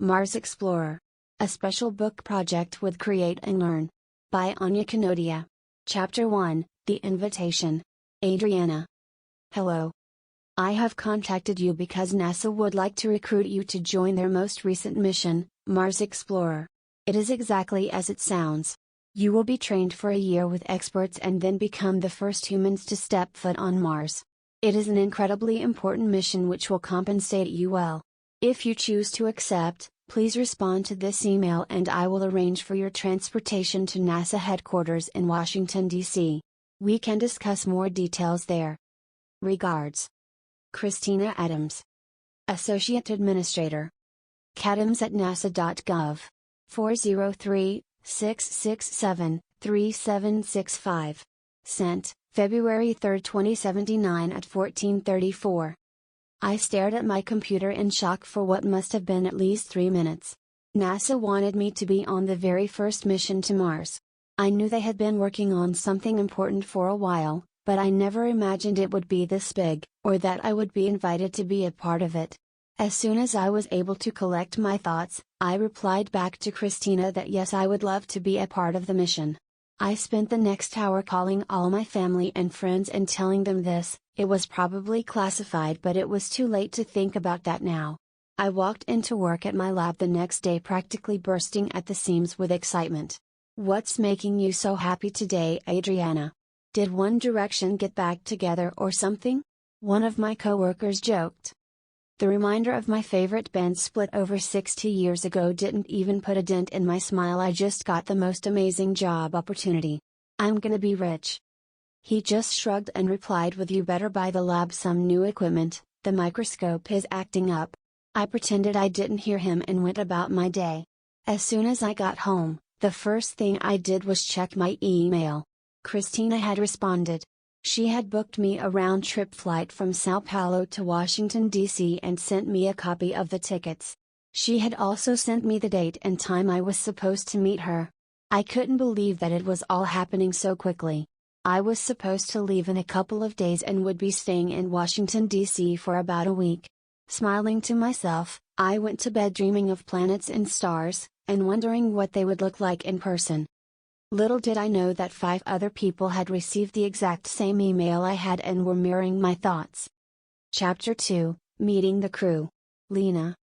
Mars Explorer. A special book project with Create and Learn. By Anya Konodia. Chapter 1, The Invitation. Adriana. Hello. I have contacted you because NASA would like to recruit you to join their most recent mission, Mars Explorer. It is exactly as it sounds. You will be trained for a year with experts and then become the first humans to step foot on Mars. It is an incredibly important mission which will compensate you well. If you choose to accept, please respond to this email and I will arrange for your transportation to NASA headquarters in Washington, D.C. We can discuss more details there. Regards. Christina Adams. Associate Administrator. cadams@nasa.gov. 403-667-3765. Sent, February 3, 2079 at 14:34. I stared at my computer in shock for what must have been at least 3 minutes. NASA wanted me to be on the very first mission to Mars. I knew they had been working on something important for a while, but I never imagined it would be this big, or that I would be invited to be a part of it. As soon as I was able to collect my thoughts, I replied back to Christina that yes, I would love to be a part of the mission. I spent the next hour calling all my family and friends and telling them this. It was probably classified, but it was too late to think about that now. I walked into work at my lab the next day practically bursting at the seams with excitement. What's making you so happy today, Adriana? Did One Direction get back together or something? One of my coworkers joked. The reminder of my favorite band split over 60 years ago didn't even put a dent in my smile. I just got the most amazing job opportunity. I'm gonna be rich. He just shrugged and replied with, you better buy the lab some new equipment, the microscope is acting up. I pretended I didn't hear him and went about my day. As soon as I got home, the first thing I did was check my email. Christina had responded. She had booked me a round-trip flight from Sao Paulo to Washington, D.C. and sent me a copy of the tickets. She had also sent me the date and time I was supposed to meet her. I couldn't believe that it was all happening so quickly. I was supposed to leave in a couple of days and would be staying in Washington, D.C. for about a week. Smiling to myself, I went to bed dreaming of planets and stars, and wondering what they would look like in person. Little did I know that 5 other people had received the exact same email I had and were mirroring my thoughts. Chapter 2, Meeting the Crew. Lena.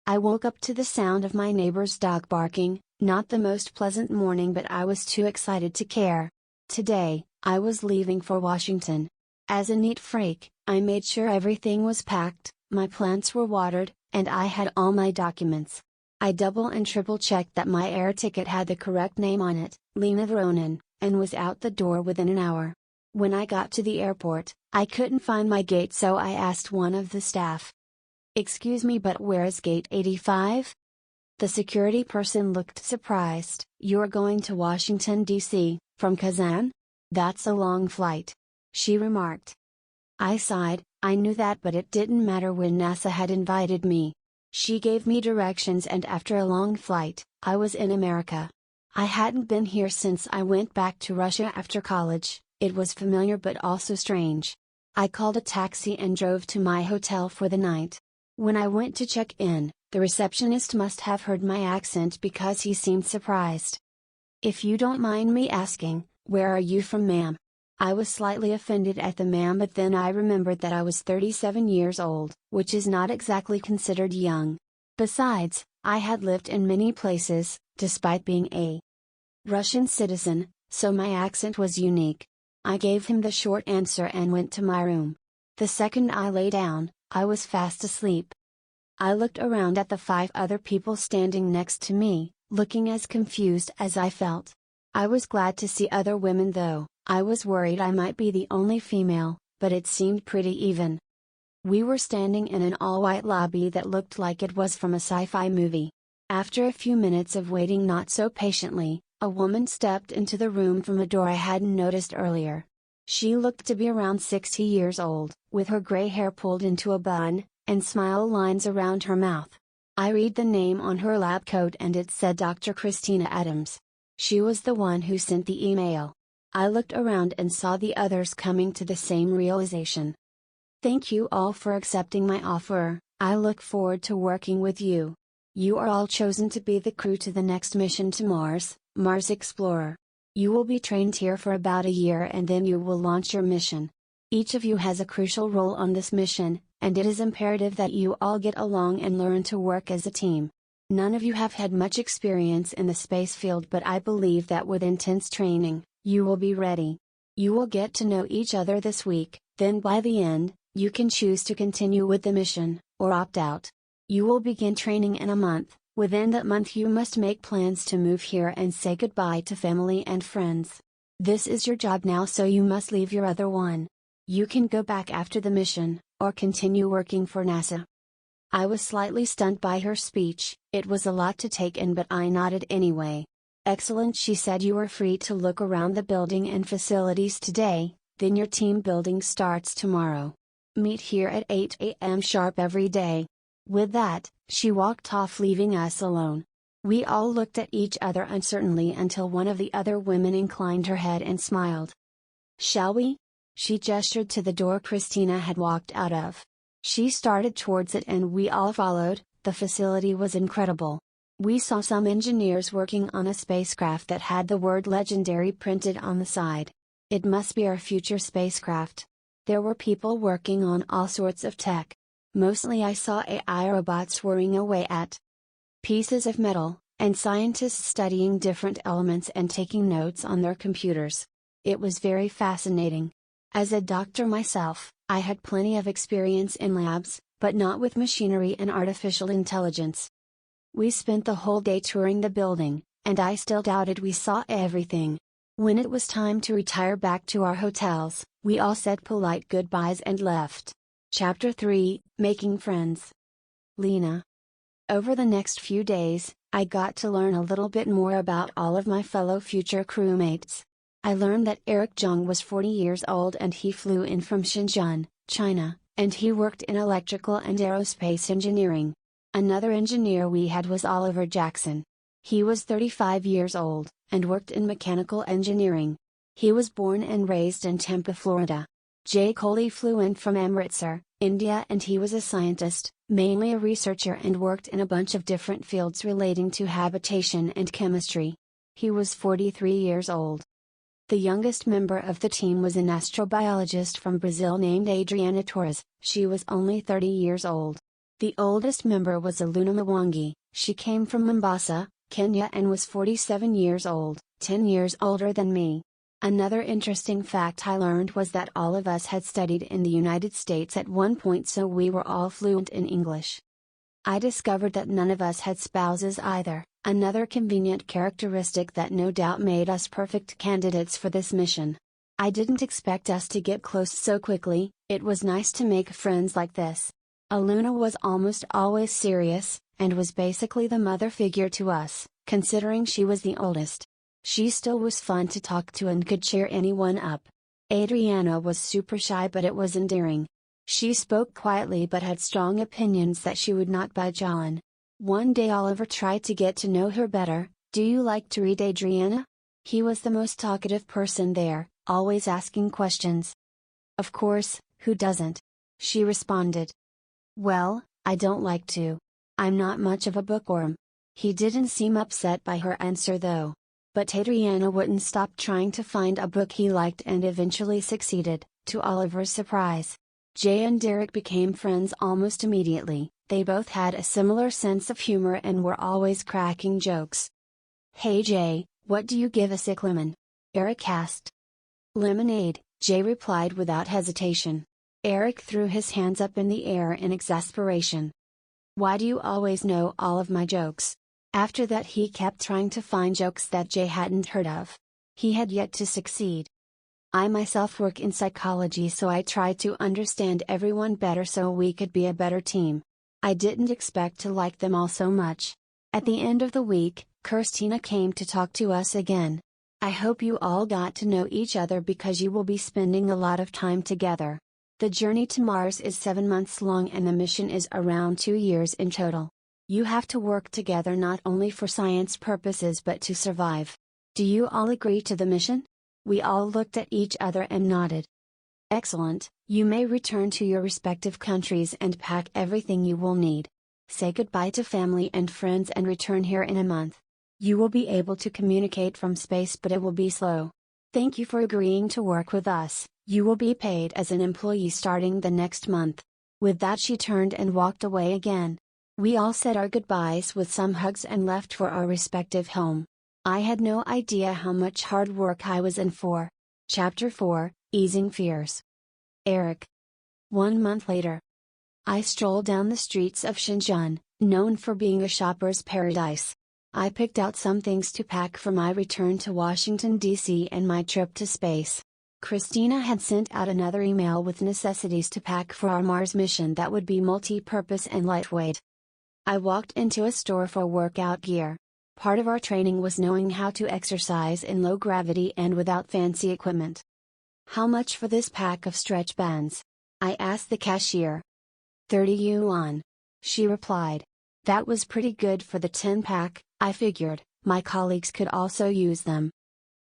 I woke up to the sound of my neighbor's dog barking, not the most pleasant morning, but I was too excited to care. Today, I was leaving for Washington. As a neat freak, I made sure everything was packed, my plants were watered, and I had all my documents. I double and triple checked that my air ticket had the correct name on it, Lena Veronin, and was out the door within an hour. When I got to the airport, I couldn't find my gate, so I asked one of the staff. Excuse me, but where is gate 85? The security person looked surprised. You're going to Washington, D.C., from Kazan? That's a long flight. She remarked. I sighed. I knew that, but it didn't matter when NASA had invited me. She gave me directions, and after a long flight, I was in America. I hadn't been here since I went back to Russia after college. It was familiar but also strange. I called a taxi and drove to my hotel for the night. When I went to check in, the receptionist must have heard my accent because he seemed surprised. If you don't mind me asking, where are you from, ma'am? I was slightly offended at the ma'am, but then I remembered that I was 37 years old, which is not exactly considered young. Besides, I had lived in many places, despite being a Russian citizen, so my accent was unique. I gave him the short answer and went to my room. The second I lay down, I was fast asleep. I looked around at the 5 other people standing next to me, looking as confused as I felt. I was glad to see other women though. I was worried I might be the only female, but it seemed pretty even. We were standing in an all-white lobby that looked like it was from a sci-fi movie. After a few minutes of waiting not so patiently, a woman stepped into the room from a door I hadn't noticed earlier. She looked to be around 60 years old, with her gray hair pulled into a bun, and smile lines around her mouth. I read the name on her lab coat and it said Dr. Christina Adams. She was the one who sent the email. I looked around and saw the others coming to the same realization. Thank you all for accepting my offer. I look forward to working with you. You are all chosen to be the crew to the next mission to Mars, Mars Explorer. You will be trained here for about a year and then you will launch your mission. Each of you has a crucial role on this mission, and it is imperative that you all get along and learn to work as a team. None of you have had much experience in the space field, but I believe that with intense training, you will be ready. You will get to know each other this week, then by the end, you can choose to continue with the mission, or opt out. You will begin training in a month. Within that month you must make plans to move here and say goodbye to family and friends. This is your job now, so you must leave your other one. You can go back after the mission, or continue working for NASA. I was slightly stunned by her speech. It was a lot to take in, but I nodded anyway. Excellent, she said. You are free to look around the building and facilities today, then your team building starts tomorrow. Meet here at 8 a.m. sharp every day. With that, she walked off, leaving us alone. We all looked at each other uncertainly until one of the other women inclined her head and smiled. Shall we? She gestured to the door Christina had walked out of. She started towards it and we all followed. The facility was incredible. We saw some engineers working on a spacecraft that had the word legendary printed on the side. It must be our future spacecraft. There were people working on all sorts of tech. Mostly I saw AI robots whirring away at pieces of metal, and scientists studying different elements and taking notes on their computers. It was very fascinating. As a doctor myself, I had plenty of experience in labs, but not with machinery and artificial intelligence. We spent the whole day touring the building, and I still doubted we saw everything. When it was time to retire back to our hotels, we all said polite goodbyes and left. Chapter 3, Making Friends. Lena. Over the next few days, I got to learn a little bit more about all of my fellow future crewmates. I learned that Eric Zhang was 40 years old and he flew in from Shenzhen, China, and he worked in electrical and aerospace engineering. Another engineer we had was Oliver Jackson. He was 35 years old, and worked in mechanical engineering. He was born and raised in Tampa, Florida. Jay Coley flew in from Amritsar, India, and he was a scientist, mainly a researcher, and worked in a bunch of different fields relating to habitation and chemistry. He was 43 years old. The youngest member of the team was an astrobiologist from Brazil named Adriana Torres. She was only 30 years old. The oldest member was Aluna Mwangi. She came from Mombasa, Kenya, and was 47 years old, 10 years older than me. Another interesting fact I learned was that all of us had studied in the United States at one point, so we were all fluent in English. I discovered that none of us had spouses either, another convenient characteristic that no doubt made us perfect candidates for this mission. I didn't expect us to get close so quickly. It was nice to make friends like this. Aluna was almost always serious, and was basically the mother figure to us, considering she was the oldest. She still was fun to talk to and could cheer anyone up. Adriana was super shy, but it was endearing. She spoke quietly but had strong opinions that she would not budge on. One day Oliver tried to get to know her better. Do you like to read, Adriana? He was the most talkative person there, always asking questions. Of course, who doesn't? She responded. Well, I don't like to. I'm not much of a bookworm. He didn't seem upset by her answer though. But Adriana wouldn't stop trying to find a book he liked and eventually succeeded, to Oliver's surprise. Jay and Derek became friends almost immediately. They both had a similar sense of humor and were always cracking jokes. Hey Jay, what do you give a sick lemon? Eric asked. Lemonade, Jay replied without hesitation. Eric threw his hands up in the air in exasperation. Why do you always know all of my jokes? After that he kept trying to find jokes that Jay hadn't heard of. He had yet to succeed. I myself work in psychology, so I try to understand everyone better so we could be a better team. I didn't expect to like them all so much. At the end of the week, Christina came to talk to us again. I hope you all got to know each other because you will be spending a lot of time together. The journey to Mars is 7 months long and the mission is around 2 years in total. You have to work together not only for science purposes but to survive. Do you all agree to the mission? We all looked at each other and nodded. Excellent, you may return to your respective countries and pack everything you will need. Say goodbye to family and friends and return here in a month. You will be able to communicate from space, but it will be slow. Thank you for agreeing to work with us. You will be paid as an employee starting the next month." With that, she turned and walked away again. We all said our goodbyes with some hugs and left for our respective home. I had no idea how much hard work I was in for. Chapter 4, Easing Fears. Eric. 1 month later. I strolled down the streets of Shenzhen, known for being a shopper's paradise. I picked out some things to pack for my return to Washington, D.C. and my trip to space. Christina had sent out another email with necessities to pack for our Mars mission that would be multi-purpose and lightweight. I walked into a store for workout gear. Part of our training was knowing how to exercise in low gravity and without fancy equipment. "How much for this pack of stretch bands?" I asked the cashier. 30 yuan. She replied. That was pretty good for the 10-pack, I figured. My colleagues could also use them.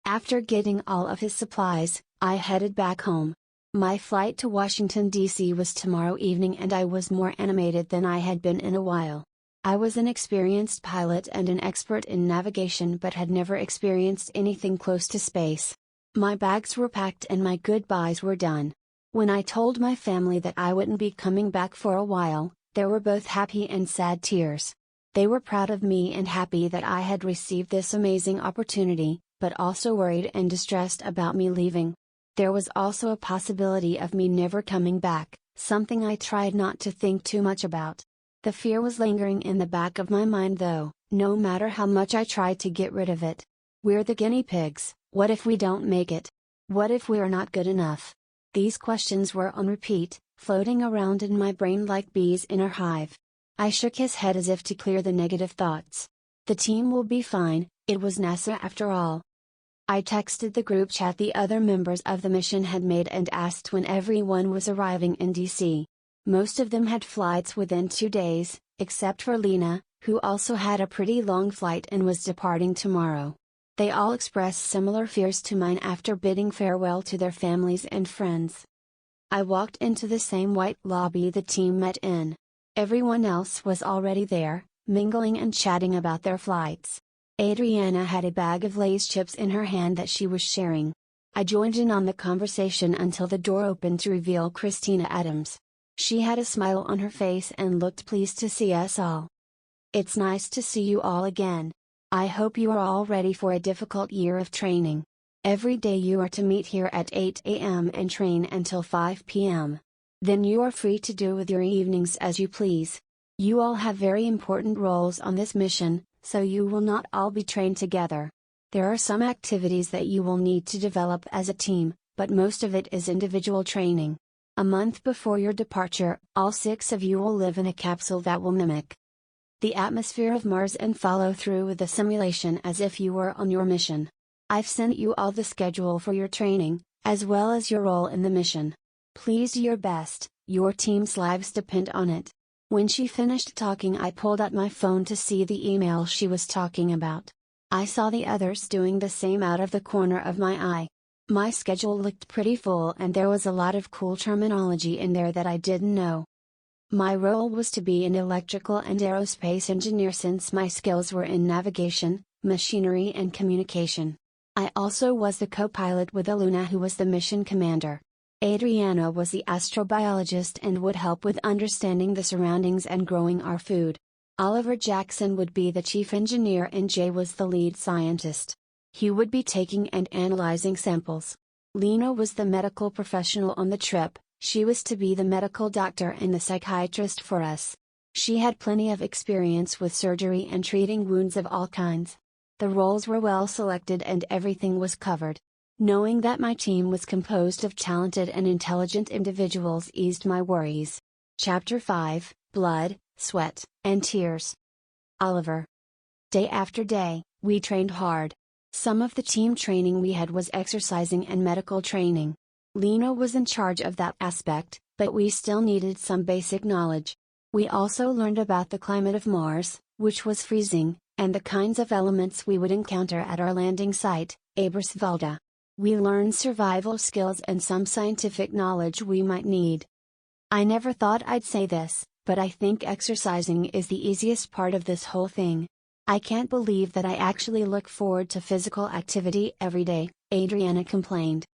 After getting all of his supplies, I headed back home. My flight to Washington, D.C. was tomorrow evening and I was more animated than I had been in a while. I was an experienced pilot and an expert in navigation but had never experienced anything close to space. My bags were packed and my goodbyes were done. When I told my family that I wouldn't be coming back for a while, there were both happy and sad tears. They were proud of me and happy that I had received this amazing opportunity, but also worried and distressed about me leaving. There was also a possibility of me never coming back, something I tried not to think too much about. The fear was lingering in the back of my mind though, no matter how much I tried to get rid of it. We're the guinea pigs. What if we don't make it? What if we're not good enough? These questions were on repeat, floating around in my brain like bees in a hive. I shook his head as if to clear the negative thoughts. The team will be fine, it was NASA after all. I texted the group chat the other members of the mission had made and asked when everyone was arriving in DC. Most of them had flights within 2 days, except for Lena, who also had a pretty long flight and was departing tomorrow. They all expressed similar fears to mine after bidding farewell to their families and friends. I walked into the same white lobby the team met in. Everyone else was already there, mingling and chatting about their flights. Adriana had a bag of Lay's chips in her hand that she was sharing. I joined in on the conversation until the door opened to reveal Christina Adams. She had a smile on her face and looked pleased to see us all. It's nice to see you all again. I hope you are all ready for a difficult year of training. Every day you are to meet here at 8 a.m. and train until 5 p.m. Then you are free to do with your evenings as you please. You all have very important roles on this mission, so you will not all be trained together. There are some activities that you will need to develop as a team, but most of it is individual training. A month before your departure, all 6 of you will live in a capsule that will mimic the atmosphere of Mars and follow through with the simulation as if you were on your mission. I've sent you all the schedule for your training, as well as your role in the mission. Please do your best, your team's lives depend on it. When she finished talking, I pulled out my phone to see the email she was talking about. I saw the others doing the same out of the corner of my eye. My schedule looked pretty full and there was a lot of cool terminology in there that I didn't know. My role was to be an electrical and aerospace engineer since my skills were in navigation, machinery and communication. I also was the co-pilot with Aluna, who was the mission commander. Adriana was the astrobiologist and would help with understanding the surroundings and growing our food. Oliver Jackson would be the chief engineer and Jay was the lead scientist. He would be taking and analyzing samples. Lena was the medical professional on the trip. She was to be the medical doctor and the psychiatrist for us. She had plenty of experience with surgery and treating wounds of all kinds. The roles were well selected and everything was covered. Knowing that my team was composed of talented and intelligent individuals eased my worries. Chapter 5, Blood, Sweat, and Tears. Oliver. Day after day, we trained hard. Some of the team training we had was exercising and medical training. Lena was in charge of that aspect, but we still needed some basic knowledge. We also learned about the climate of Mars, which was freezing, and the kinds of elements we would encounter at our landing site, Eberswalde. We learned survival skills and some scientific knowledge we might need. I never thought I'd say this, but I think exercising is the easiest part of this whole thing. I can't believe that I actually look forward to physical activity every day," Adriana complained.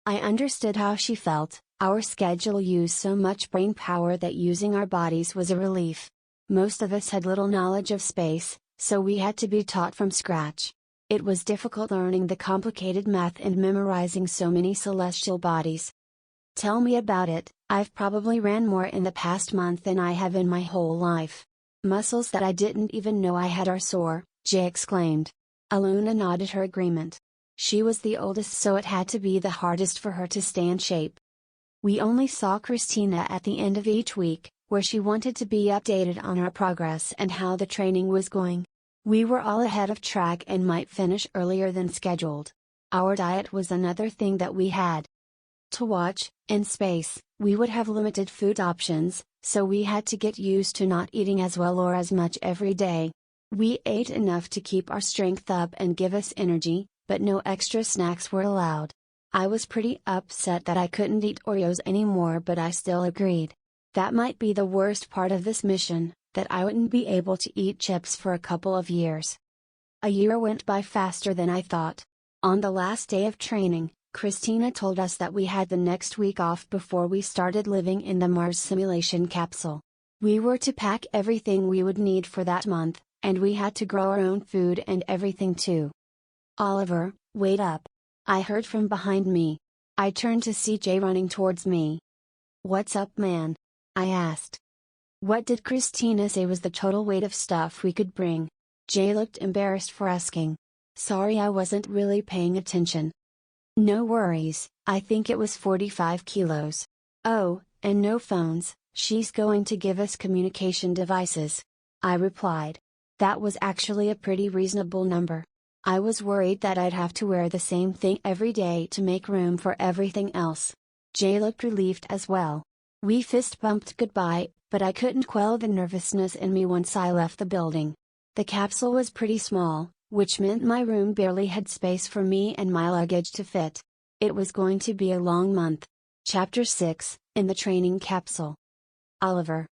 I understood how she felt. Our schedule used so much brain power that using our bodies was a relief. Most of us had little knowledge of space, so we had to be taught from scratch. It was difficult learning the complicated math and memorizing so many celestial bodies. "Tell me about it. I've probably ran more in the past month than I have in my whole life. Muscles that I didn't even know I had are sore," Jay exclaimed. Aluna nodded her agreement. She was the oldest, so it had to be the hardest for her to stay in shape. We only saw Christina at the end of each week, where she wanted to be updated on our progress and how the training was going. We were all ahead of track and might finish earlier than scheduled. Our diet was another thing that we had to watch. In space, we would have limited food options, so we had to get used to not eating as well or as much every day. We ate enough to keep our strength up and give us energy, but no extra snacks were allowed. I was pretty upset that I couldn't eat Oreos anymore, but I still agreed. That might be the worst part of this mission, that I wouldn't be able to eat chips for a couple of years. A year went by faster than I thought. On the last day of training, Christina told us that we had the next week off before we started living in the Mars simulation capsule. We were to pack everything we would need for that month, and we had to grow our own food and everything too. "Oliver, wait up!" I heard from behind me. I turned to see Jay running towards me. "What's up, man?" I asked. What did Christina say was the total weight of stuff we could bring? Jay looked embarrassed for asking. "Sorry, I wasn't really paying attention." "No worries, I think it was 45 kilos. Oh, and no phones, she's going to give us communication devices," I replied. That was actually a pretty reasonable number. I was worried that I'd have to wear the same thing every day to make room for everything else. Jay looked relieved as well. We fist bumped goodbye, but I couldn't quell the nervousness in me once I left the building. The capsule was pretty small, which meant my room barely had space for me and my luggage to fit. It was going to be a long month. Chapter 6, in the training capsule. Oliver.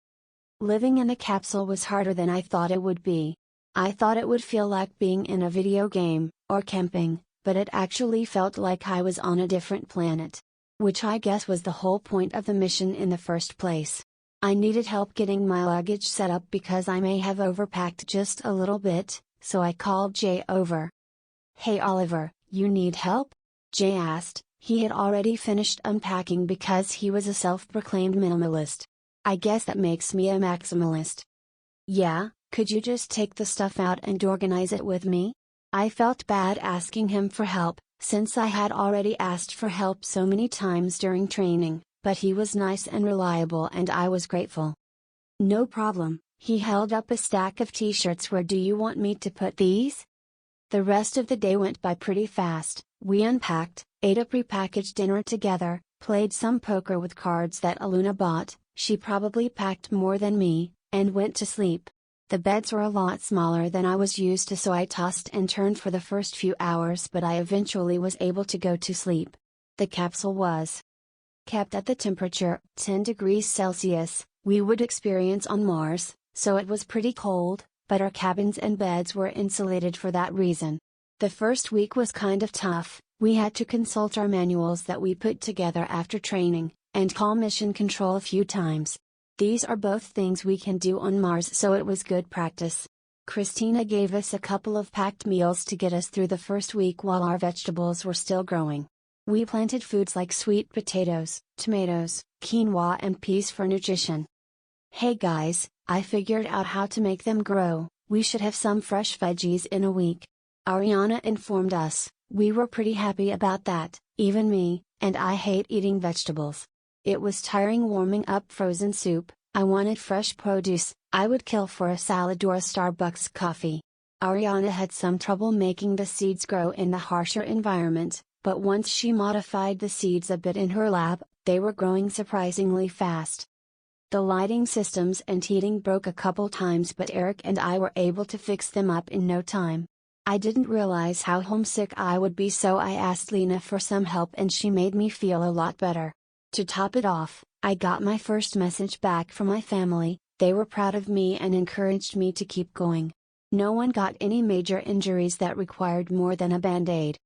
Living in a capsule was harder than I thought it would be. I thought it would feel like being in a video game, or camping, but it actually felt like I was on a different planet. Which I guess was the whole point of the mission in the first place. I needed help getting my luggage set up because I may have overpacked just a little bit, so I called Jay over. "Hey Oliver, you need help?" Jay asked. He had already finished unpacking because he was a self-proclaimed minimalist. I guess that makes me a maximalist. "Yeah, could you just take the stuff out and organize it with me?" I felt bad asking him for help, since I had already asked for help so many times during training, but he was nice and reliable and I was grateful. "No problem," he held up a stack of t-shirts. "Where do you want me to put these?" The rest of the day went by pretty fast. We unpacked, ate a prepackaged dinner together, played some poker with cards that Aluna bought, she probably packed more than me, and went to sleep. The beds were a lot smaller than I was used to, so I tossed and turned for the first few hours, but I eventually was able to go to sleep. The capsule was kept at the temperature, 10 degrees Celsius, we would experience on Mars, so it was pretty cold, but our cabins and beds were insulated for that reason. The first week was kind of tough. We had to consult our manuals that we put together after training, and call mission control a few times. These are both things we can do on Mars, so it was good practice. Christina gave us a couple of packed meals to get us through the first week while our vegetables were still growing. We planted foods like sweet potatoes, tomatoes, quinoa and peas for nutrition. "Hey guys, I figured out how to make them grow. We should have some fresh veggies in a week," Ariana informed us. We were pretty happy about that, even me, and I hate eating vegetables. It was tiring warming up frozen soup. I wanted fresh produce. I would kill for a salad or a Starbucks coffee. Ariana had some trouble making the seeds grow in the harsher environment, but once she modified the seeds a bit in her lab, they were growing surprisingly fast. The lighting systems and heating broke a couple times, but Eric and I were able to fix them up in no time. I didn't realize how homesick I would be, so I asked Lena for some help and she made me feel a lot better. To top it off, I got my first message back from my family. They were proud of me and encouraged me to keep going. No one got any major injuries that required more than a band-aid.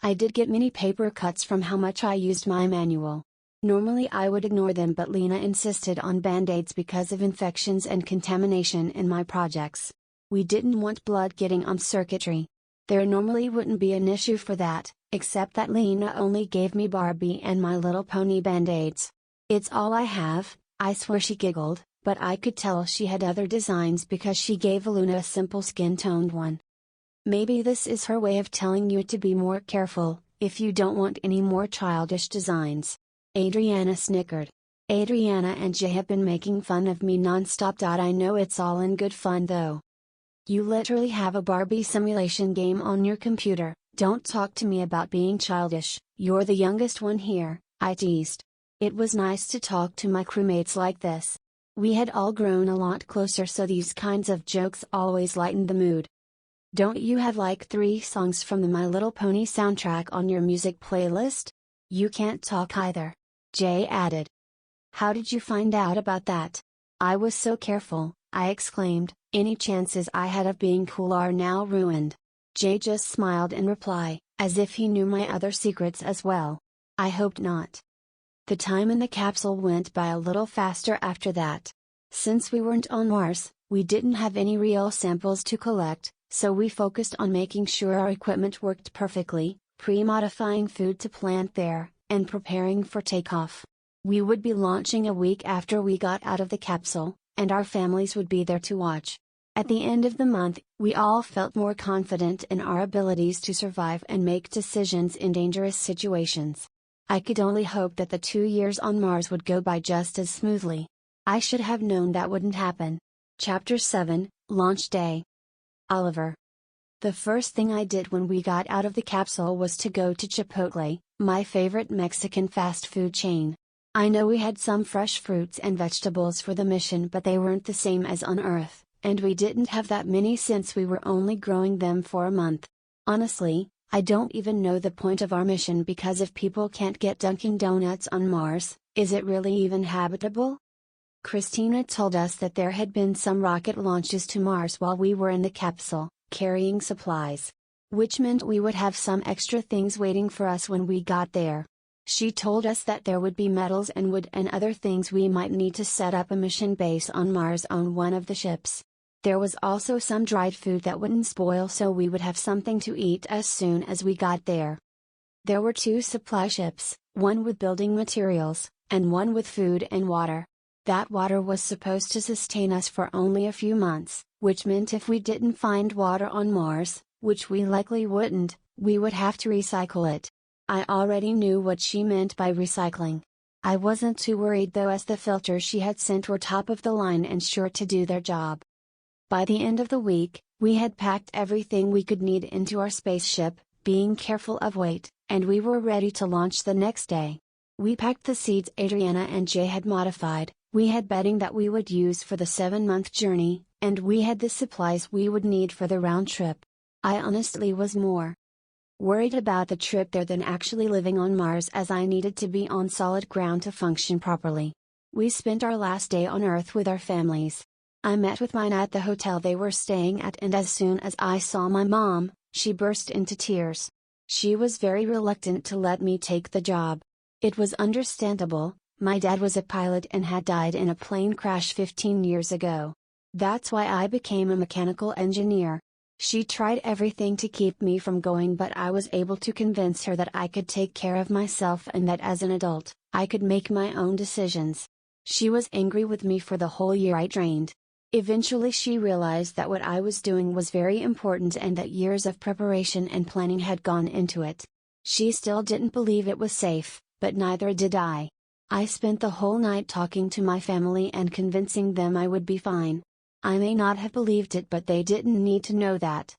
I did get many paper cuts from how much I used my manual. Normally I would ignore them, but Lena insisted on band-aids because of infections and contamination in my projects. We didn't want blood getting on circuitry. There normally wouldn't be an issue for that, except that Lena only gave me Barbie and My Little Pony band-aids. "It's all I have," I swear she giggled, but I could tell she had other designs because she gave Luna a simple skin-toned one. Maybe this is her way of telling you to be more careful, if you don't want any more childish designs. Adriana snickered. Adriana and Jay have been making fun of me non-stop. I know it's all in good fun though. You literally have a Barbie simulation game on your computer. Don't talk to me about being childish, you're the youngest one here, I teased. It was nice to talk to my crewmates like this. We had all grown a lot closer, so these kinds of jokes always lightened the mood. Don't you have like 3 songs from the My Little Pony soundtrack on your music playlist? You can't talk either. Jay added. How did you find out about that? I was so careful, I exclaimed, any chances I had of being cool are now ruined. Jay just smiled in reply, as if he knew my other secrets as well. I hoped not. The time in the capsule went by a little faster after that. Since we weren't on Mars, we didn't have any real samples to collect, so we focused on making sure our equipment worked perfectly, pre-modifying food to plant there, and preparing for takeoff. We would be launching a week after we got out of the capsule, and our families would be there to watch. At the end of the month, we all felt more confident in our abilities to survive and make decisions in dangerous situations. I could only hope that the 2 years on Mars would go by just as smoothly. I should have known that wouldn't happen. Chapter 7, Launch Day. Oliver. The first thing I did when we got out of the capsule was to go to Chipotle, my favorite Mexican fast food chain. I know we had some fresh fruits and vegetables for the mission, but they weren't the same as on Earth, and we didn't have that many since we were only growing them for a month. Honestly, I don't even know the point of our mission, because if people can't get Dunkin' Donuts on Mars, is it really even habitable? Christina told us that there had been some rocket launches to Mars while we were in the capsule, carrying supplies. Which meant we would have some extra things waiting for us when we got there. She told us that there would be metals and wood and other things we might need to set up a mission base on Mars on one of the ships. There was also some dried food that wouldn't spoil, so we would have something to eat as soon as we got there. There were 2 supply ships, one with building materials, and one with food and water. That water was supposed to sustain us for only a few months, which meant if we didn't find water on Mars, which we likely wouldn't, we would have to recycle it. I already knew what she meant by recycling. I wasn't too worried though, as the filters she had sent were top of the line and sure to do their job. By the end of the week, we had packed everything we could need into our spaceship, being careful of weight, and we were ready to launch the next day. We packed the seeds Adriana and Jay had modified, we had bedding that we would use for the 7-month journey, and we had the supplies we would need for the round trip. I honestly was more worried about the trip there than actually living on Mars, as I needed to be on solid ground to function properly. We spent our last day on Earth with our families. I met with mine at the hotel they were staying at, and as soon as I saw my mom, she burst into tears. She was very reluctant to let me take the job. It was understandable, my dad was a pilot and had died in a plane crash 15 years ago. That's why I became a mechanical engineer. She tried everything to keep me from going, but I was able to convince her that I could take care of myself and that as an adult, I could make my own decisions. She was angry with me for the whole year I trained. Eventually she realized that what I was doing was very important and that years of preparation and planning had gone into it. She still didn't believe it was safe, but neither did I. I spent the whole night talking to my family and convincing them I would be fine. I may not have believed it, but they didn't need to know that.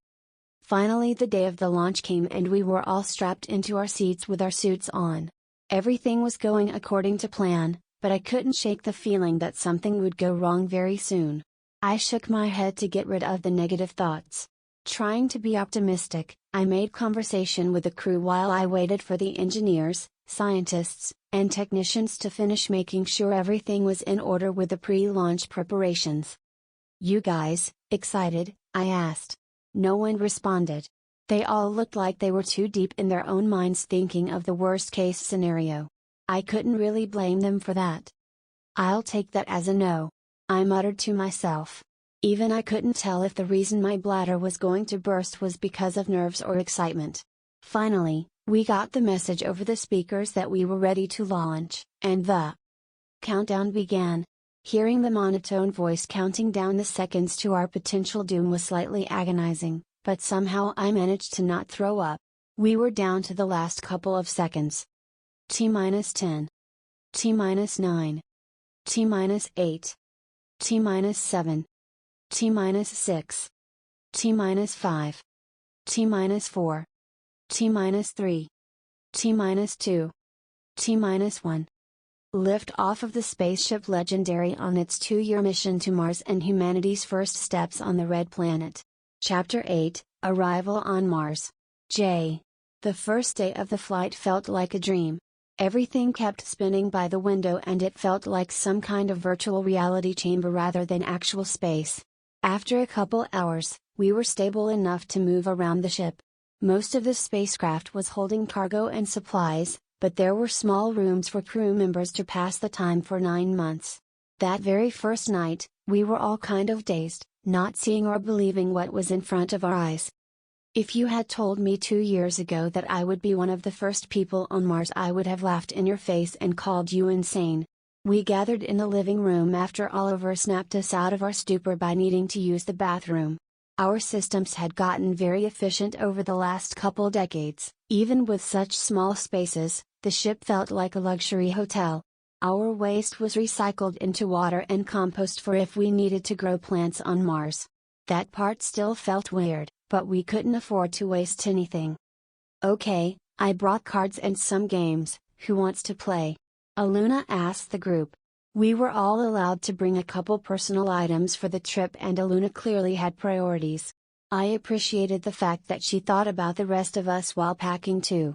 Finally the day of the launch came and we were all strapped into our seats with our suits on. Everything was going according to plan, but I couldn't shake the feeling that something would go wrong very soon. I shook my head to get rid of the negative thoughts. Trying to be optimistic, I made conversation with the crew while I waited for the engineers, scientists, and technicians to finish making sure everything was in order with the pre-launch preparations. "You guys, excited?" I asked. No one responded. They all looked like they were too deep in their own minds thinking of the worst-case scenario. I couldn't really blame them for that. "I'll take that as a no," I muttered to myself. Even I couldn't tell if the reason my bladder was going to burst was because of nerves or excitement. Finally, we got the message over the speakers that we were ready to launch, and the countdown began. Hearing the monotone voice counting down the seconds to our potential doom was slightly agonizing, but somehow I managed to not throw up. We were down to the last couple of seconds. T-10. T-9. T-8. T-7. T-6. T-5. T-4. T-3. T-2. T-1. Lift off of the spaceship Legendary on its 2-year mission to Mars and humanity's first steps on the Red Planet. Chapter 8, Arrival on Mars. J. The first day of the flight felt like a dream. Everything kept spinning by the window and it felt like some kind of virtual reality chamber rather than actual space. After a couple hours, we were stable enough to move around the ship. Most of the spacecraft was holding cargo and supplies, but there were small rooms for crew members to pass the time for 9 months. That very first night, we were all kind of dazed, not seeing or believing what was in front of our eyes. If you had told me 2 years ago that I would be one of the first people on Mars, I would have laughed in your face and called you insane. We gathered in the living room after Oliver snapped us out of our stupor by needing to use the bathroom. Our systems had gotten very efficient over the last couple decades. Even with such small spaces, the ship felt like a luxury hotel. Our waste was recycled into water and compost for if we needed to grow plants on Mars. That part still felt weird, but we couldn't afford to waste anything. "Okay, I brought cards and some games, who wants to play?" Aluna asked the group. We were all allowed to bring a couple personal items for the trip and Aluna clearly had priorities. I appreciated the fact that she thought about the rest of us while packing too.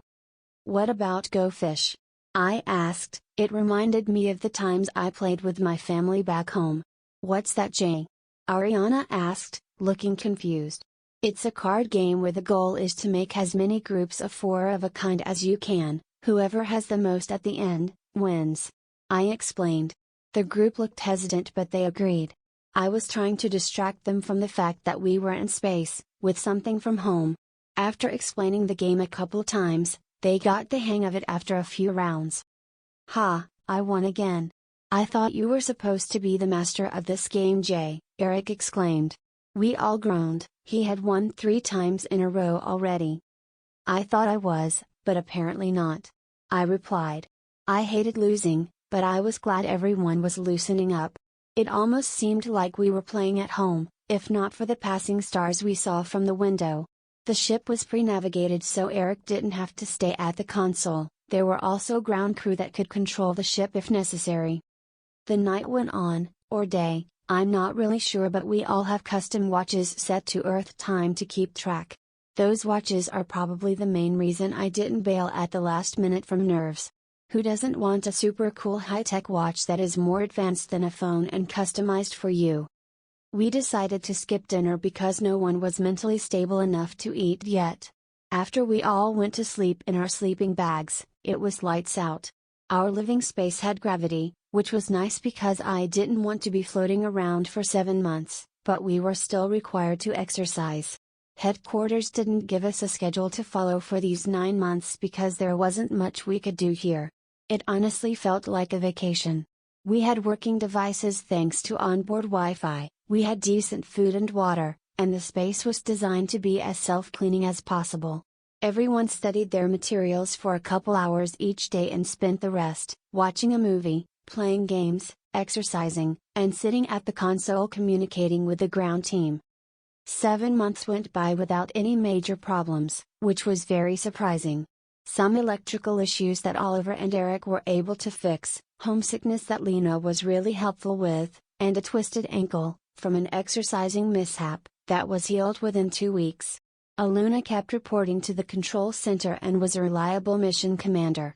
"What about Go Fish?" I asked. It reminded me of the times I played with my family back home. "What's that, Jay?" Ariana asked, looking confused. "It's a card game where the goal is to make as many groups of 4 of a kind as you can, whoever has the most at the end, wins," I explained. The group looked hesitant but they agreed. I was trying to distract them from the fact that we were in space, with something from home. After explaining the game a couple times, they got the hang of it after a few rounds. "Ha, I won again. I thought you were supposed to be the master of this game, Jay," Eric exclaimed. We all groaned. He had won 3 times in a row already. "I thought I was, but apparently not," I replied. I hated losing, but I was glad everyone was loosening up. It almost seemed like we were playing at home, if not for the passing stars we saw from the window. The ship was pre-navigated so Eric didn't have to stay at the console. There were also ground crew that could control the ship if necessary. The night went on, or day, I'm not really sure, but we all have custom watches set to Earth time to keep track. Those watches are probably the main reason I didn't bail at the last minute from nerves. Who doesn't want a super cool high-tech watch that is more advanced than a phone and customized for you? We decided to skip dinner because no one was mentally stable enough to eat yet. After we all went to sleep in our sleeping bags, it was lights out. Our living space had gravity, which was nice because I didn't want to be floating around for 7 months, but we were still required to exercise. Headquarters didn't give us a schedule to follow for these 9 months because there wasn't much we could do here. It honestly felt like a vacation. We had working devices thanks to onboard Wi-Fi, we had decent food and water, and the space was designed to be as self-cleaning as possible. Everyone studied their materials for a couple hours each day and spent the rest, watching a movie, playing games, exercising, and sitting at the console communicating with the ground team. 7 months went by without any major problems, which was very surprising. Some electrical issues that Oliver and Eric were able to fix, homesickness that Lena was really helpful with, and a twisted ankle, from an exercising mishap, that was healed within 2 weeks. Aluna kept reporting to the control center and was a reliable mission commander.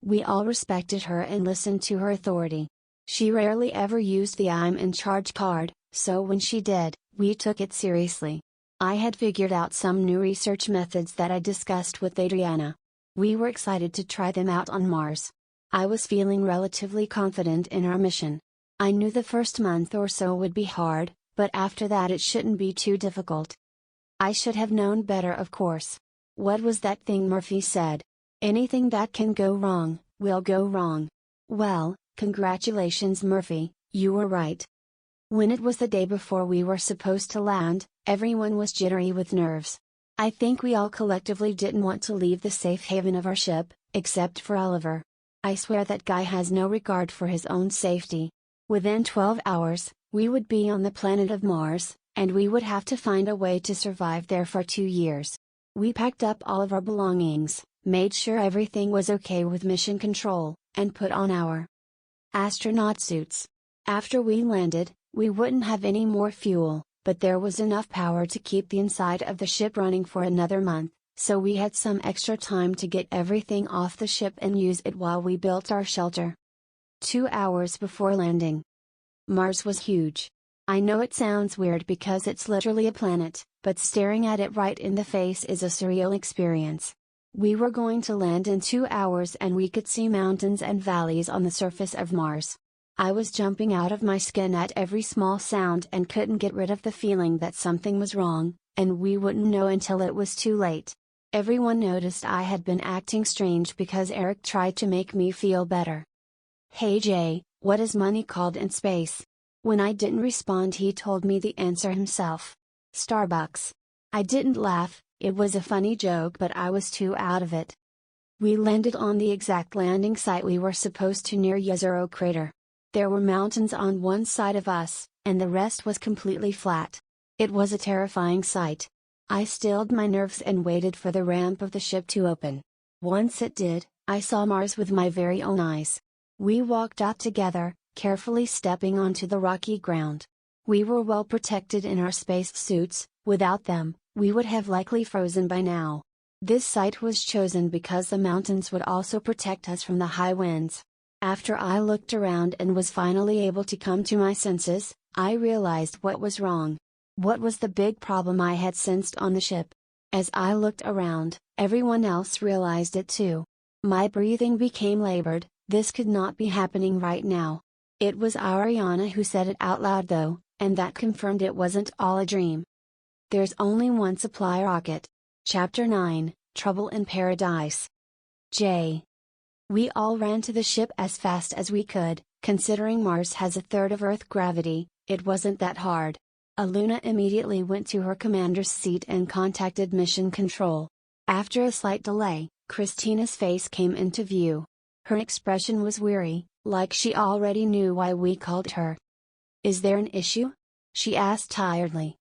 We all respected her and listened to her authority. She rarely ever used the "I'm in charge" card, so when she did, we took it seriously. I had figured out some new research methods that I discussed with Adriana. We were excited to try them out on Mars. I was feeling relatively confident in our mission. I knew the first month or so would be hard, but after that it shouldn't be too difficult. I should have known better, of course. What was that thing Murphy said? Anything that can go wrong, will go wrong. Well, congratulations Murphy, you were right. When it was the day before we were supposed to land, everyone was jittery with nerves. I think we all collectively didn't want to leave the safe haven of our ship, except for Oliver. I swear that guy has no regard for his own safety. Within 12 hours, we would be on the planet of Mars, and we would have to find a way to survive there for 2 years. We packed up all of our belongings, made sure everything was okay with mission control, and put on our astronaut suits. After we landed, we wouldn't have any more fuel, but there was enough power to keep the inside of the ship running for another month, so we had some extra time to get everything off the ship and use it while we built our shelter. 2 hours before landing. Mars was huge. I know it sounds weird because it's literally a planet, but staring at it right in the face is a surreal experience. We were going to land in 2 hours and we could see mountains and valleys on the surface of Mars. I was jumping out of my skin at every small sound and couldn't get rid of the feeling that something was wrong, and we wouldn't know until it was too late. Everyone noticed I had been acting strange because Eric tried to make me feel better. "Hey Jay, what is money called in space?" When I didn't respond, he told me the answer himself. "Starbucks." I didn't laugh, it was a funny joke, but I was too out of it. We landed on the exact landing site we were supposed to near Yezero crater. There were mountains on one side of us, and the rest was completely flat. It was a terrifying sight. I stilled my nerves and waited for the ramp of the ship to open. Once it did, I saw Mars with my very own eyes. We walked out together, carefully stepping onto the rocky ground. We were well protected in our space suits, without them, we would have likely frozen by now. This site was chosen because the mountains would also protect us from the high winds. After I looked around and was finally able to come to my senses, I realized what was wrong. What was the big problem I had sensed on the ship? As I looked around, everyone else realized it too. My breathing became labored. This could not be happening right now. It was Ariana who said it out loud though, and that confirmed it wasn't all a dream. There's only one supply rocket. Chapter 9, Trouble in Paradise. J. We all ran to the ship as fast as we could. Considering Mars has a third of Earth gravity, it wasn't that hard. Aluna immediately went to her commander's seat and contacted Mission Control. After a slight delay, Christina's face came into view. Her expression was weary, like she already knew why we called her. "Is there an issue?" she asked tiredly.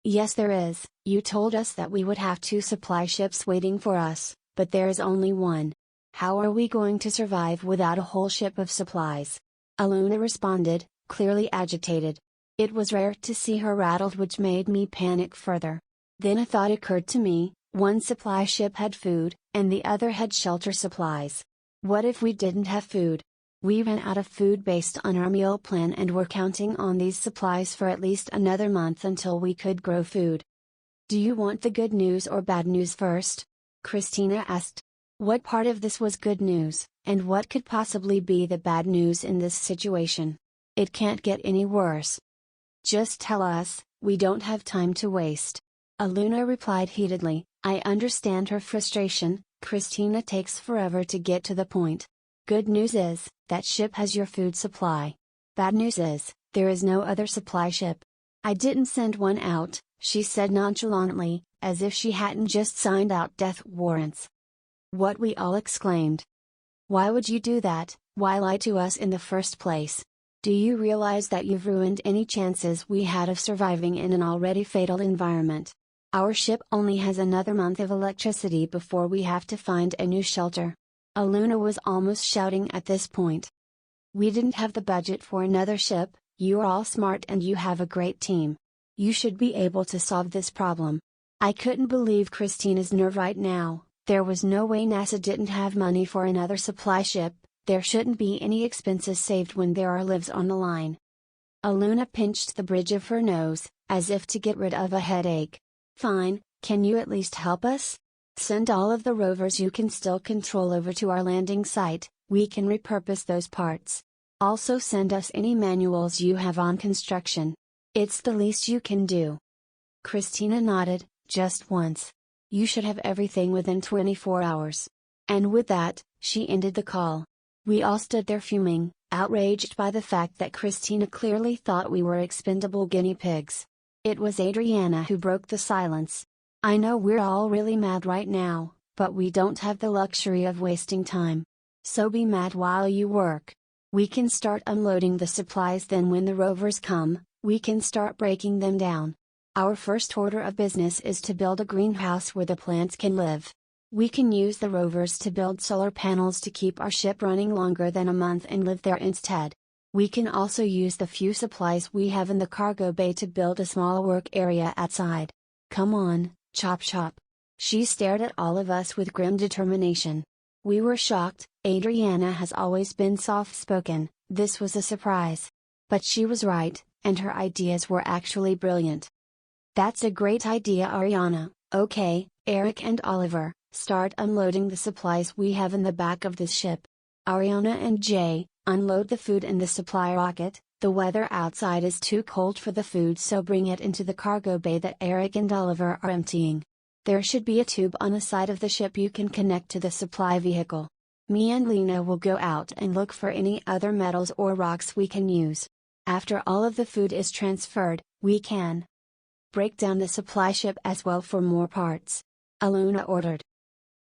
"Yes there is, you told us that we would have 2 supply ships waiting for us, but there is only one. How are we going to survive without a whole ship of supplies?" Aluna responded, clearly agitated. It was rare to see her rattled, which made me panic further. Then a thought occurred to me, one supply ship had food, and the other had shelter supplies. What if we didn't have food? We ran out of food based on our meal plan and were counting on these supplies for at least another month until we could grow food. "Do you want the good news or bad news first?" Christina asked. What part of this was good news, and what could possibly be the bad news in this situation? It can't get any worse. "Just tell us, we don't have time to waste." Aluna replied heatedly. I understand her frustration. Christina takes forever to get to the point. Good news is, that ship has your food supply. Bad news is, there is no other supply ship. "I didn't send one out," she said nonchalantly, as if she hadn't just signed out death warrants. "What?" we all exclaimed. "Why would you do that? Why lie to us in the first place? Do you realize that you've ruined any chances we had of surviving in an already fatal environment? Our ship only has another month of electricity before we have to find a new shelter." Aluna was almost shouting at this point. "We didn't have the budget for another ship. You're all smart and you have a great team. You should be able to solve this problem." I couldn't believe Christina's nerve right now, There was no way NASA didn't have money for another supply ship. There shouldn't be any expenses saved when there are lives on the line. Aluna pinched the bridge of her nose, as if to get rid of a headache. Fine, can you at least help us? Send all of the rovers you can still control over to our landing site, we can repurpose those parts. Also send us any manuals you have on construction. It's the least you can do. Christina nodded, just once. You should have everything within 24 hours. And with that, she ended the call. We all stood there fuming, outraged by the fact that Christina clearly thought we were expendable guinea pigs. It was Adriana who broke the silence. I know we're all really mad right now, but we don't have the luxury of wasting time. So be mad while you work. We can start unloading the supplies, then when the rovers come, we can start breaking them down. Our first order of business is to build a greenhouse where the plants can live. We can use the rovers to build solar panels to keep our ship running longer than a month and live there instead. We can also use the few supplies we have in the cargo bay to build a small work area outside. Come on, chop chop. She stared at all of us with grim determination. We were shocked. Adriana has always been soft-spoken, this was a surprise. But she was right, and her ideas were actually brilliant. That's a great idea, Ariana. Okay, Eric and Oliver, start unloading the supplies we have in the back of this ship. Ariana and Jay, unload the food in the supply rocket. The weather outside is too cold for the food, so bring it into the cargo bay that Eric and Oliver are emptying. There should be a tube on the side of the ship you can connect to the supply vehicle. Me and Lena will go out and look for any other metals or rocks we can use. After all of the food is transferred, we can break down the supply ship as well for more parts. Aluna ordered.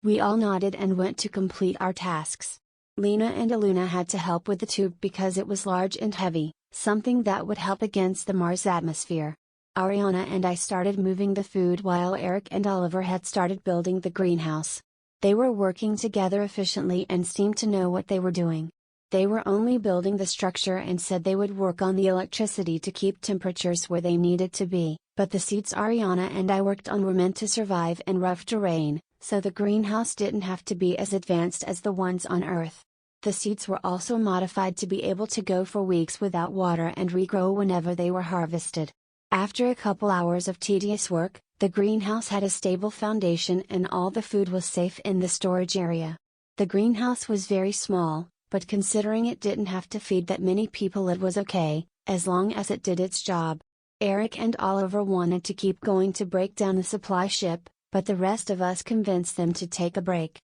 We all nodded and went to complete our tasks. Lena and Aluna had to help with the tube because it was large and heavy, something that would help against the Mars atmosphere. Ariana and I started moving the food while Eric and Oliver had started building the greenhouse. They were working together efficiently and seemed to know what they were doing. They were only building the structure and said they would work on the electricity to keep temperatures where they needed to be, but the seats Ariana and I worked on were meant to survive in rough terrain, so the greenhouse didn't have to be as advanced as the ones on Earth. The seeds were also modified to be able to go for weeks without water and regrow whenever they were harvested. After a couple hours of tedious work, the greenhouse had a stable foundation and all the food was safe in the storage area. The greenhouse was very small, but considering it didn't have to feed that many people, it was okay, as long as it did its job. Eric and Oliver wanted to keep going to break down the supply ship, but the rest of us convinced them to take a break.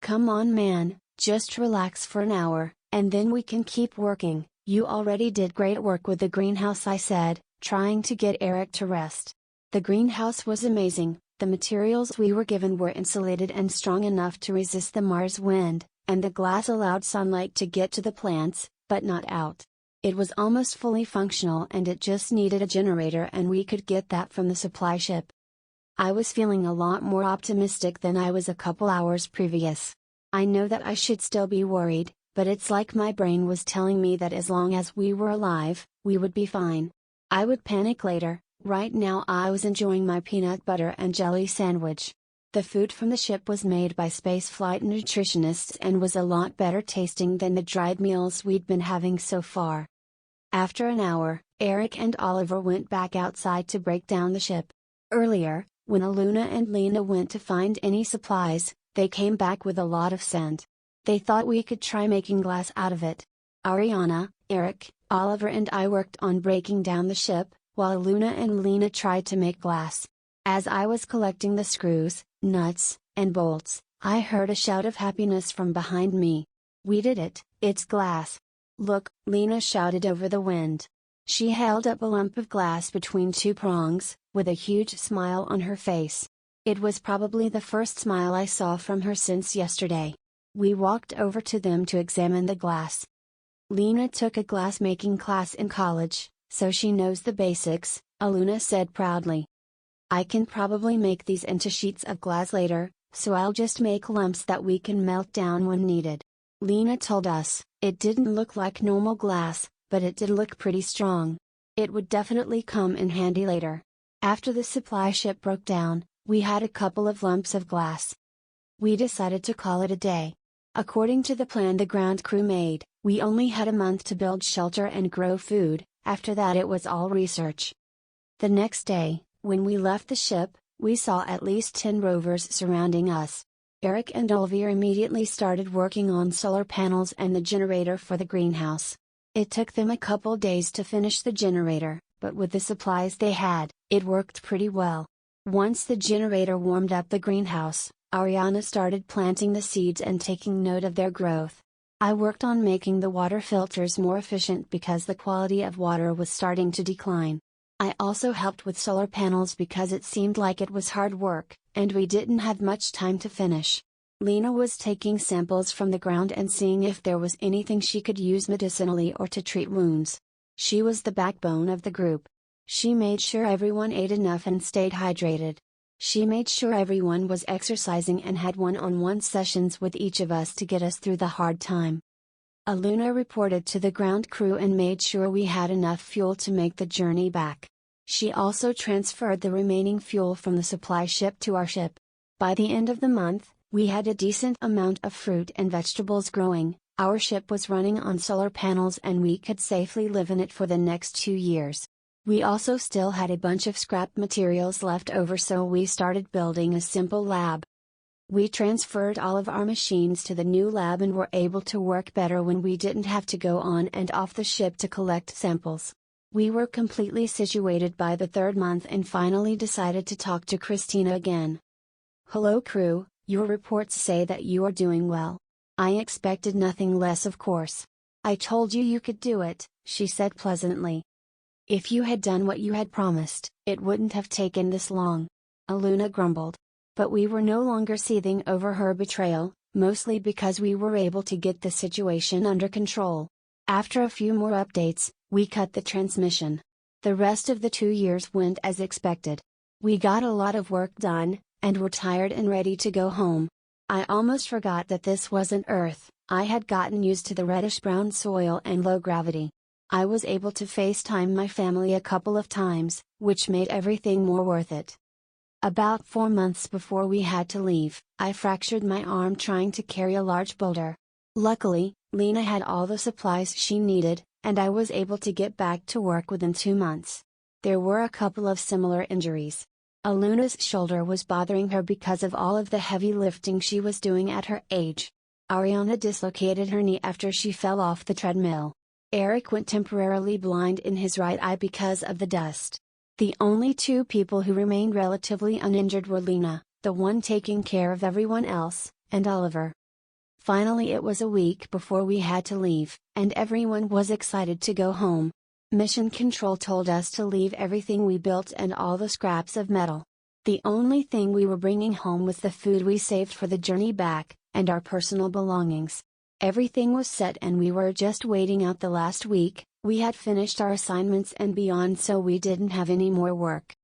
Come on man, just relax for an hour, and then we can keep working. You already did great work with the greenhouse, I said, trying to get Eric to rest. The greenhouse was amazing. The materials we were given were insulated and strong enough to resist the Mars wind, and the glass allowed sunlight to get to the plants, but not out. It was almost fully functional and it just needed a generator, and we could get that from the supply ship. I was feeling a lot more optimistic than I was a couple hours previous. I know that I should still be worried, but it's like my brain was telling me that as long as we were alive, we would be fine. I would panic later. Right now I was enjoying my peanut butter and jelly sandwich. The food from the ship was made by spaceflight nutritionists and was a lot better tasting than the dried meals we'd been having so far. After an hour, Eric and Oliver went back outside to break down the ship. Earlier, when Aluna and Lena went to find any supplies, they came back with a lot of sand. They thought we could try making glass out of it. Ariana, Eric, Oliver and I worked on breaking down the ship, while Luna and Lena tried to make glass. As I was collecting the screws, nuts, and bolts, I heard a shout of happiness from behind me. We did it, it's glass. Look, Lena shouted over the wind. She held up a lump of glass between two prongs, with a huge smile on her face. It was probably the first smile I saw from her since yesterday. We walked over to them to examine the glass. Lena took a glass-making class in college, so she knows the basics, Aluna said proudly. I can probably make these into sheets of glass later, so I'll just make lumps that we can melt down when needed. Lena told us, it didn't look like normal glass, but it did look pretty strong. It would definitely come in handy later. After the supply ship broke down, we had a couple of lumps of glass. We decided to call it a day. According to the plan the ground crew made, we only had a month to build shelter and grow food. After that it was all research. The next day, when we left the ship, we saw at least 10 rovers surrounding us. Eric and Olivia immediately started working on solar panels and the generator for the greenhouse. It took them a couple days to finish the generator, but with the supplies they had, it worked pretty well. Once the generator warmed up the greenhouse, Ariana started planting the seeds and taking note of their growth. I worked on making the water filters more efficient because the quality of water was starting to decline. I also helped with solar panels because it seemed like it was hard work, and we didn't have much time to finish. Lena was taking samples from the ground and seeing if there was anything she could use medicinally or to treat wounds. She was the backbone of the group. She made sure everyone ate enough and stayed hydrated. She made sure everyone was exercising and had one-on-one sessions with each of us to get us through the hard time. Aluna reported to the ground crew and made sure we had enough fuel to make the journey back. She also transferred the remaining fuel from the supply ship to our ship. By the end of the month, we had a decent amount of fruit and vegetables growing, our ship was running on solar panels and we could safely live in it for the next 2 years. We also still had a bunch of scrap materials left over, so we started building a simple lab. We transferred all of our machines to the new lab and were able to work better when we didn't have to go on and off the ship to collect samples. We were completely situated by the 3rd month and finally decided to talk to Christina again. "Hello crew, your reports say that you are doing well. I expected nothing less, of course. I told you you could do it," she said pleasantly. "If you had done what you had promised, it wouldn't have taken this long," Aluna grumbled. But we were no longer seething over her betrayal, mostly because we were able to get the situation under control. After a few more updates, we cut the transmission. The rest of the 2 years went as expected. We got a lot of work done, and were tired and ready to go home. I almost forgot that this wasn't Earth. I had gotten used to the reddish-brown soil and low gravity. I was able to FaceTime my family a couple of times, which made everything more worth it. About 4 months before we had to leave, I fractured my arm trying to carry a large boulder. Luckily, Lena had all the supplies she needed, and I was able to get back to work within 2 months. There were a couple of similar injuries. Aluna's shoulder was bothering her because of all of the heavy lifting she was doing at her age. Ariana dislocated her knee after she fell off the treadmill. Eric went temporarily blind in his right eye because of the dust. The only 2 people who remained relatively uninjured were Lena, the one taking care of everyone else, and Oliver. Finally, it was a week before we had to leave, and everyone was excited to go home. Mission Control told us to leave everything we built and all the scraps of metal. The only thing we were bringing home was the food we saved for the journey back, and our personal belongings. Everything was set and we were just waiting out the last week. We had finished our assignments and beyond, so we didn't have any more work.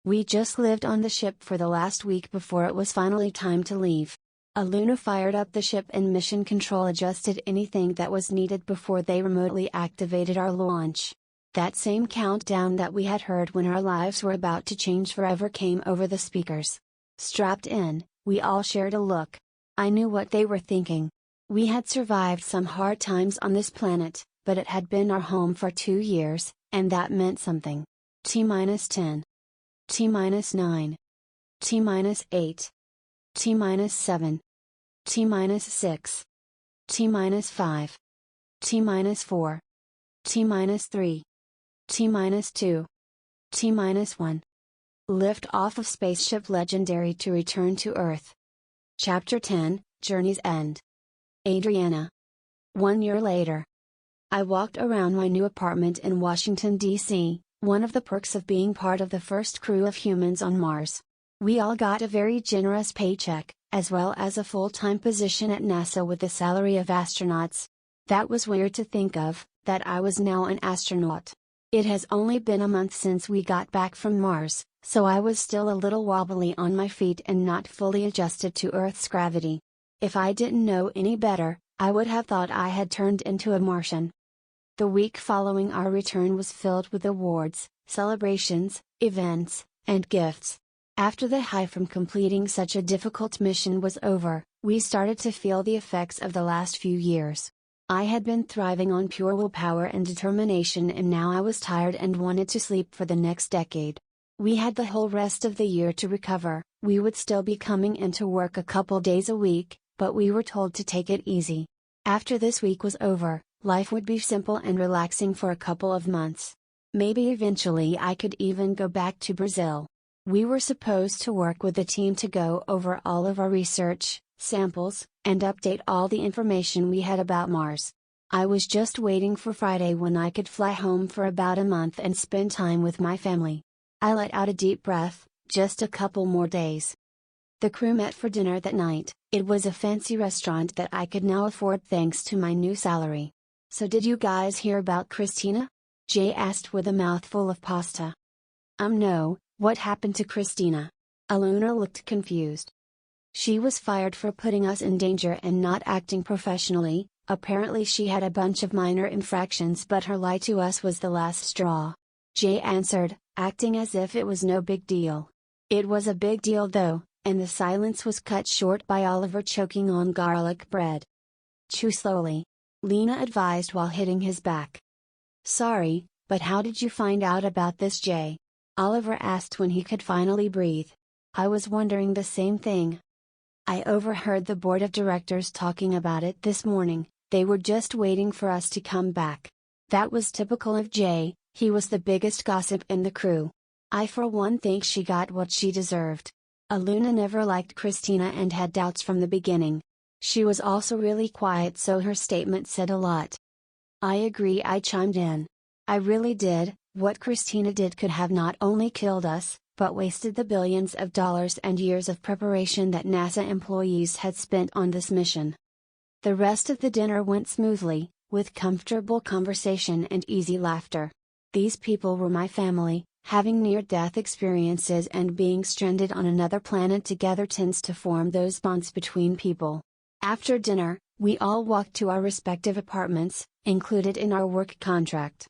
We just lived on the ship for the last week before it was finally time to leave. Aluna fired up the ship and Mission Control adjusted anything that was needed before they remotely activated our launch. That same countdown that we had heard when our lives were about to change forever came over the speakers. Strapped in, we all shared a look. I knew what they were thinking. We had survived some hard times on this planet, but it had been our home for 2 years, and that meant something. T-10. T-9. T-8. T-7. T-6. T-5. T-4. T-3. T-2. T-1. Lift off of Spaceship Legendary to return to Earth. Chapter 10, Journey's End. Adriana. 1 year later. I walked around my new apartment in Washington, D.C., one of the perks of being part of the first crew of humans on Mars. We all got a very generous paycheck, as well as a full-time position at NASA with the salary of astronauts. That was weird to think of, that I was now an astronaut. It has only been a month since we got back from Mars, so I was still a little wobbly on my feet and not fully adjusted to Earth's gravity. If I didn't know any better, I would have thought I had turned into a Martian. The week following our return was filled with awards, celebrations, events, and gifts. After the high from completing such a difficult mission was over, we started to feel the effects of the last few years. I had been thriving on pure willpower and determination, and now I was tired and wanted to sleep for the next decade. We had the whole rest of the year to recover. We would still be coming into work a couple days a week, but we were told to take it easy. After this week was over, life would be simple and relaxing for a couple of months. Maybe eventually I could even go back to Brazil. We were supposed to work with the team to go over all of our research, samples, and update all the information we had about Mars. I was just waiting for Friday when I could fly home for about a month and spend time with my family. I let out a deep breath, just a couple more days. The crew met for dinner that night. It was a fancy restaurant that I could now afford thanks to my new salary. "So did you guys hear about Christina?" Jay asked with a mouthful of pasta. No, what happened to Christina?" Aluna looked confused. "She was fired for putting us in danger and not acting professionally. Apparently she had a bunch of minor infractions, but her lie to us was the last straw," Jay answered, acting as if it was no big deal. It was a big deal though, and the silence was cut short by Oliver choking on garlic bread. "Chew slowly," Lena advised while hitting his back. "Sorry, but how did you find out about this, Jay?" Oliver asked when he could finally breathe. "I was wondering the same thing. I overheard the board of directors talking about it this morning. They were just waiting for us to come back." That was typical of Jay. He was the biggest gossip in the crew. I for one think she got what she deserved. Aluna never liked Christina and had doubts from the beginning. She was also really quiet, so her statement said a lot. "I agree," I chimed in. "I really did. What Christina did could have not only killed us, but wasted the billions of dollars and years of preparation that NASA employees had spent on this mission." The rest of the dinner went smoothly, with comfortable conversation and easy laughter. These people were my family. Having near-death experiences and being stranded on another planet together tends to form those bonds between people. After dinner, we all walked to our respective apartments, included in our work contract.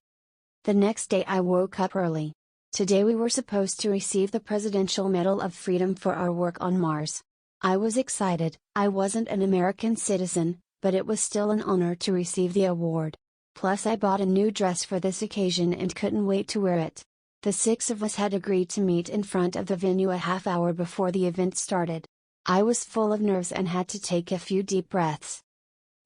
The next day I woke up early. Today we were supposed to receive the Presidential Medal of Freedom for our work on Mars. I was excited. I wasn't an American citizen, but it was still an honor to receive the award. Plus I bought a new dress for this occasion and couldn't wait to wear it. The 6 of us had agreed to meet in front of the venue a half hour before the event started. I was full of nerves and had to take a few deep breaths.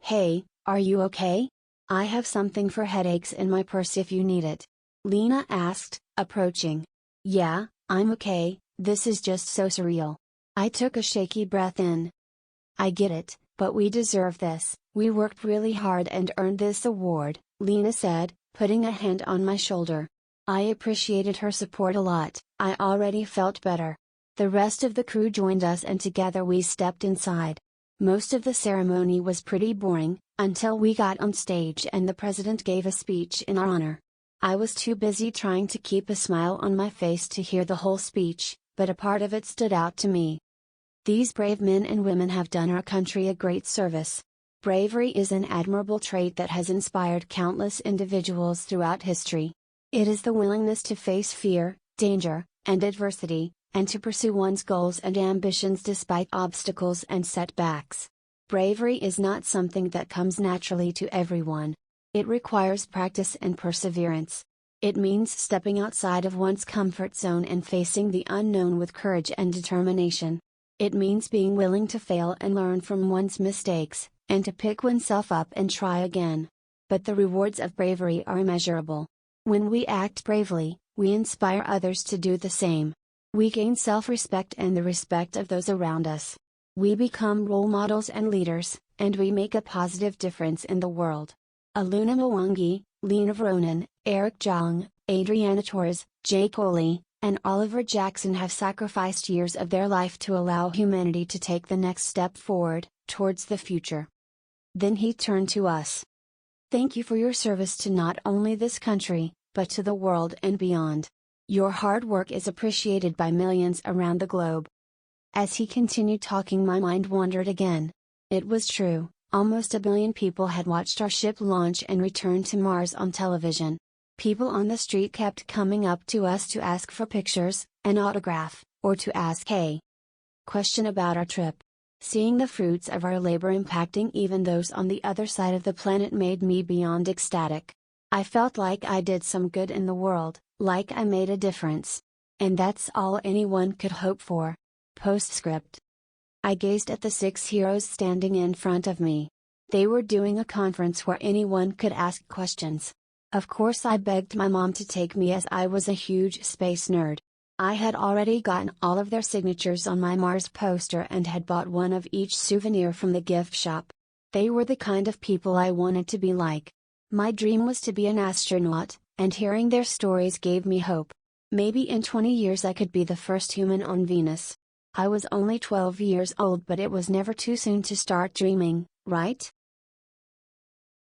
"Hey, are you okay? I have something for headaches in my purse if you need it," Lena asked, approaching. "Yeah, I'm okay, this is just so surreal." I took a shaky breath in. "I get it, but we deserve this. We worked really hard and earned this award," Lena said, putting a hand on my shoulder. I appreciated her support a lot. I already felt better. The rest of the crew joined us and together we stepped inside. Most of the ceremony was pretty boring, until we got on stage and the president gave a speech in our honor. I was too busy trying to keep a smile on my face to hear the whole speech, but a part of it stood out to me. "These brave men and women have done our country a great service. Bravery is an admirable trait that has inspired countless individuals throughout history. It is the willingness to face fear, danger, and adversity, and to pursue one's goals and ambitions despite obstacles and setbacks. Bravery is not something that comes naturally to everyone. It requires practice and perseverance. It means stepping outside of one's comfort zone and facing the unknown with courage and determination. It means being willing to fail and learn from one's mistakes, and to pick oneself up and try again. But the rewards of bravery are immeasurable. When we act bravely, we inspire others to do the same. We gain self-respect and the respect of those around us. We become role models and leaders, and we make a positive difference in the world." Aluna Mwangi, Lena Veronin, Eric Jong, Adriana Torres, Jay Coley, and Oliver Jackson have sacrificed years of their life to allow humanity to take the next step forward, towards the future. Then he turned to us. "Thank you for your service to not only this country, but to the world and beyond. Your hard work is appreciated by millions around the globe." As he continued talking, my mind wandered again. It was true, almost 1 billion people had watched our ship launch and return to Mars on television. People on the street kept coming up to us to ask for pictures, an autograph, or to ask a question about our trip. Seeing the fruits of our labor impacting even those on the other side of the planet made me beyond ecstatic. I felt like I did some good in the world, like I made a difference. And that's all anyone could hope for. Postscript. I gazed at the 6 heroes standing in front of me. They were doing a conference where anyone could ask questions. Of course I begged my mom to take me as I was a huge space nerd. I had already gotten all of their signatures on my Mars poster and had bought one of each souvenir from the gift shop. They were the kind of people I wanted to be like. My dream was to be an astronaut, and hearing their stories gave me hope. Maybe in 20 years I could be the first human on Venus. I was only 12 years old, but it was never too soon to start dreaming, right?